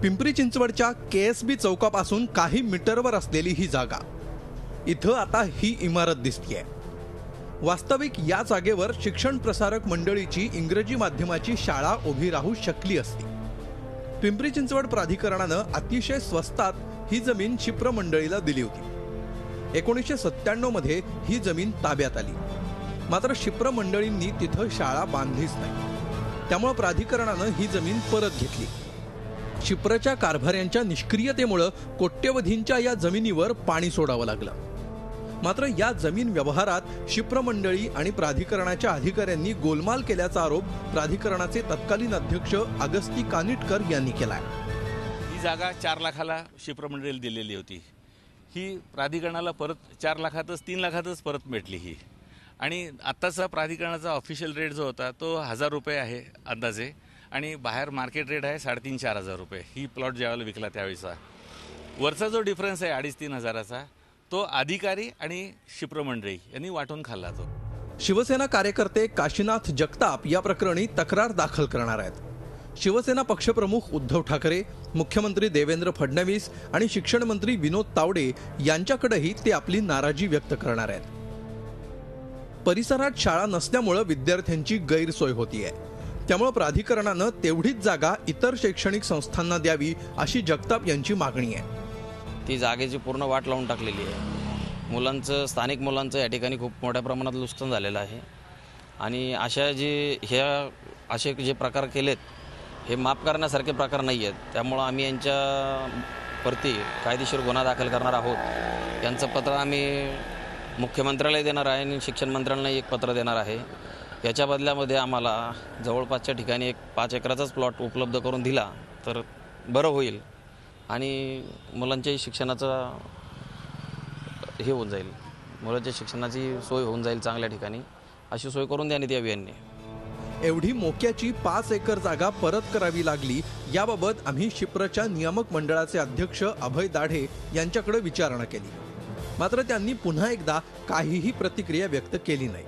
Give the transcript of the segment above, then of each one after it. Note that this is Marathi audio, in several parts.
पिंपरी चिंचवडच्या केएसबी चौकापासून काही मीटरवर असलेली ही जागा, इथं आता ही इमारत दिसतेय। वास्तविक या जागेवर शिक्षण प्रसारक मंडळीची इंग्रजी माध्यमाची शाळा उभी राहू शकली असती। पिंपरी चिंचवड प्राधिकरणानं अतिशय स्वस्तात ही जमीन शिप्र मंडळीला दिली होती। 1997 मध्ये ही जमीन ताब्यात आली, मात्र शिप्र मंडळींनी तिथं शाळा बांधलीच नाही। त्यामुळे प्राधिकरणानं ही जमीन परत घेतली। शिप्रच्या कारभाऱ्यांच्या निष्क्रियतेमुळे कोट्यवधींच्या या जमिनीवर पाणी सोडावं लागलं। मात्र या जमीन व्यवहारात शिप्र मंडळी आणि प्राधिकरणाच्या अधिकाऱ्यांनी गोलमाल केल्याचा आरोप प्राधिकरणाचे तत्कालीन अध्यक्ष अगस्ती कानिटकर यांनी केलाय। ही जागा 4 लाखाला शिप्र मंडळीला दिलेली होती। ही प्राधिकरणाला परत 4 लाखातच 3 लाखातच परत भेटली ही। आणि आत्ताचा प्राधिकरणाचा ऑफिशियल रेट जो होता तो 1000 रुपये आहे अंदाजे, आणि बाहेर मार्केट रेट आहे 3,500-4,000 रुपये। ही प्लॉट ज्यावेळेला विकला त्यावेळेचा वरचा जो डिफरन्स आहे 2,500-3 हजाराचा, तो अधिकारी आणि शिप्र मंडळी यांनी वाटून खाल्ला। तो शिवसेना कार्यकर्ते काशीनाथ जगताप या प्रकरणी तक्रार दाखल करणार आहेत। शिवसेना पक्षप्रमुख उद्धव ठाकरे, मुख्यमंत्री देवेंद्र फडणवीस आणि शिक्षण मंत्री विनोद तावडे यांच्याकडेही ते आपली नाराजी व्यक्त करणार आहेत। परिसरात शाळा नसल्यामुळे विद्यार्थ्यांची गैरसोय होतीये, त्यामुळे प्राधिकरणानं तेवढीच जागा इतर शैक्षणिक संस्थांना द्यावी अशी जगताप यांची मागणी आहे। ती जागेची पूर्ण वाट लावून टाकलेली आहे। स्थानिक मुलांचं या ठिकाणी खूप मोठ्या प्रमाणात नुकसान झालेलं आहे, आणि असे जे प्रकार केलेत हे माफ करण्यासारखे प्रकार नाही आहेत। त्यामुळं आम्ही यांच्यावरती कायदेशीर गुन्हा दाखल करणार आहोत। यांचं पत्र आम्ही मुख्यमंत्र्याला देणार आहे आणि शिक्षण मंत्र्यांना एक पत्र देणार आहे। याच्या बदल्यामध्ये आम्हाला जवळपासच्या ठिकाणी एक 5 एकराचाच प्लॉट उपलब्ध करून दिला तर बरं होईल, आणि मुलांच्या शिक्षणाचा हे होऊन जाईल, मुलांच्या शिक्षणाची सोय होऊन जाईल चांगल्या ठिकाणी, अशी सोय करून देण्यात यावी यांनी। एवढी मोक्याची 5 एकर जागा परत करावी लागली याबाबत आम्ही शिप्रच्या नियामक मंडळाचे अध्यक्ष अभय दाढे यांच्याकडे विचारणा केली, मात्र त्यांनी पुन्हा एकदा काहीही प्रतिक्रिया व्यक्त केली नाही।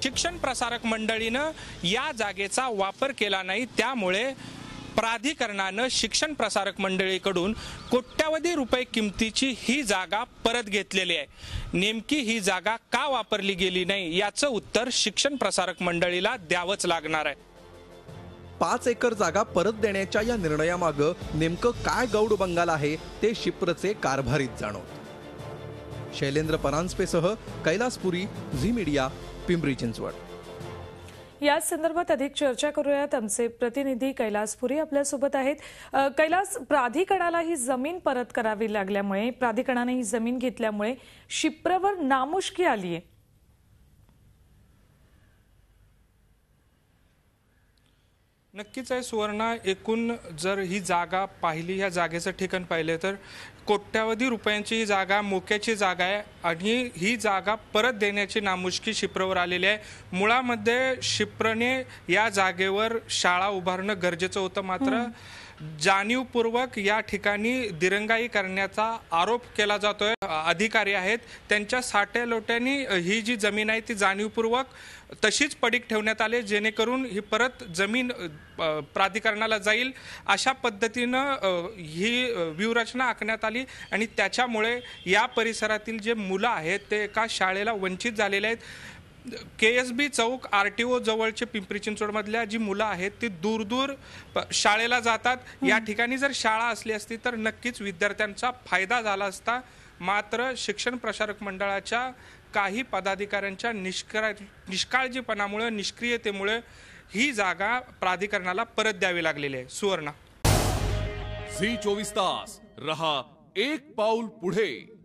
शिक्षण प्रसारक मंडळीनं या जागेचा वापर केला नाही, त्यामुळे प्राधिकरणानं शिक्षण प्रसारक मंडळीकडून कोट्यावधी रुपये किमतीची ही जागा परत घेतलेली आहे। नेमकी ही जागा का वापरली गेली नाही याचं उत्तर शिक्षण प्रसारक मंडळीला द्यावंच लागणार आहे। 5 एकर जागा परत देण्याच्या या निर्णयामागं नेमकं काय गौड बंगाल आहे ते शिप्रचे कारभारीच जाणवत। शैलेंद्र परांजपेसह कैलासपुरी, झी मीडिया, पिंपरी चिंचवड। या संदर्भात अधिक चर्चा करूयात। आमचे प्रतिनिधी कैलासपुरी आपल्यासोबत आहेत। कैलास, प्राधिकरणाला ही जमीन परत करावी लागल्यामुळे, प्राधिकरणाने ही जमीन घेतल्यामुळे शिप्रवर नामुष्की आली आहे। नक्कीच आहे सुवर्णा, एकूण जर ही जागा पाहिली, या जागेचं ठिकाण पाहिले तर कोट्यावधी रुपयांची ही जागा, मोक्याची जागा आहे, आणि ही जागा परत देण्याची नामुष्की शिप्रवर आलेली आहे। मुळामध्ये शिप्रने या जागेवर शाळा उभारणं गरजेचं होतं, मात्र जाणीवपूर्वक या ठिकाणी दिरंगाई करण्याचा आरोप केला जातोय। अधिकारी आहेत त्यांच्या साठ्यालोट्यांनी ही जी जमीन आहे ती जाणीवपूर्वक तशीच पडीक ठेवण्यात आली, जेणेकरून ही परत जमीन प्राधिकरणाला जाईल अशा पद्धतीनं ही व्यूहरचना आखण्यात आली, आणि त्याच्यामुळे या परिसरातील जे मुलं आहेत ते एका शाळेला वंचित झालेले आहेत। केएसबी चौक आरटीओ जवळचे पिंपरी चिंचवडमधल्या जी मुलं आहेत ती दूर दूर शाळेला जातात। या ठिकाणी जर शाळा असली असती तर नक्कीच विद्यार्थ्यांचा फायदा झाला असता, मात्र शिक्षण प्रसारक मंडळाच्या काही पदाधिकाऱ्यांच्या निष्काळजीपणामुळे, निष्क्रियतेमुळे ही जागा प्राधिकरणाला परत द्यावी लागलेली आहे। सुवर्णा, झी 24 तास रहा एक पाऊल पुढे।